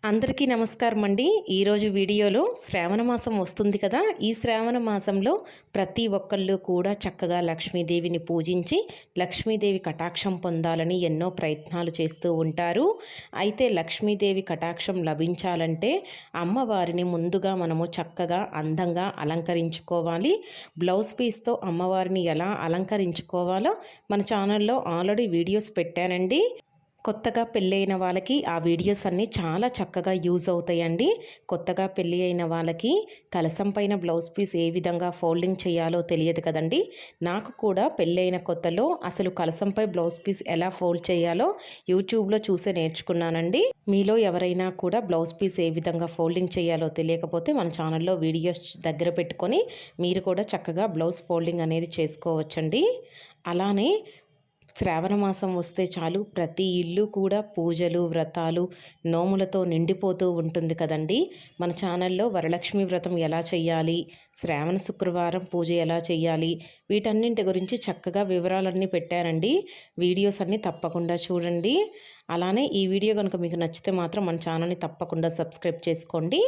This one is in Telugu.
అందరికీ నమస్కారం అండి. ఈరోజు వీడియోలో శ్రావణ మాసం వస్తుంది కదా. ఈ శ్రావణ మాసంలో ప్రతి ఒక్కళ్ళు కూడా చక్కగా లక్ష్మీదేవిని పూజించి లక్ష్మీదేవి కటాక్షం పొందాలని ఎన్నో ప్రయత్నాలు చేస్తూ ఉంటారు. అయితే లక్ష్మీదేవి కటాక్షం లభించాలంటే అమ్మవారిని ముందుగా మనము చక్కగా అందంగా అలంకరించుకోవాలి. బ్లౌజ్ పీస్తో అమ్మవారిని ఎలా అలంకరించుకోవాలో మన ఛానల్లో ఆల్రెడీ వీడియోస్ పెట్టానండి. కొత్తగా పెళ్ళి అయిన వాళ్ళకి ఆ వీడియోస్ అన్నీ చాలా చక్కగా యూజ్ అవుతాయండి. కొత్తగా పెళ్ళి అయిన వాళ్ళకి కలసం పైన బ్లౌజ్ పీస్ ఏ విధంగా ఫోల్డింగ్ చేయాలో తెలియదు కదండి. నాకు కూడా పెళ్ళైన కొత్తలో అసలు కలసంపై బ్లౌజ్ పీస్ ఎలా ఫోల్డ్ చేయాలో యూట్యూబ్లో చూసే నేర్చుకున్నానండి. మీలో ఎవరైనా కూడా బ్లౌజ్ పీస్ ఏ విధంగా ఫోల్డింగ్ చేయాలో తెలియకపోతే మన ఛానల్లో వీడియోస్ దగ్గర పెట్టుకొని మీరు కూడా చక్కగా బ్లౌజ్ ఫోల్డింగ్ అనేది చేసుకోవచ్చండి. అలానే శ్రావణ మాసం వస్తే చాలు ప్రతి ఇల్లు కూడా పూజలు, వ్రతాలు, నోములతో నిండిపోతూ ఉంటుంది కదండి. మన ఛానల్లో వరలక్ష్మి వ్రతం ఎలా చేయాలి, శ్రావణ శుక్రవారం పూజ ఎలా చేయాలి, వీటన్నింటి గురించి చక్కగా వివరాలన్నీ పెట్టారండి. వీడియోస్ అన్నీ తప్పకుండా చూడండి. అలానే ఈ వీడియో కనుక మీకు నచ్చితే మాత్రం మన ఛానల్ని తప్పకుండా సబ్స్క్రైబ్ చేసుకోండి.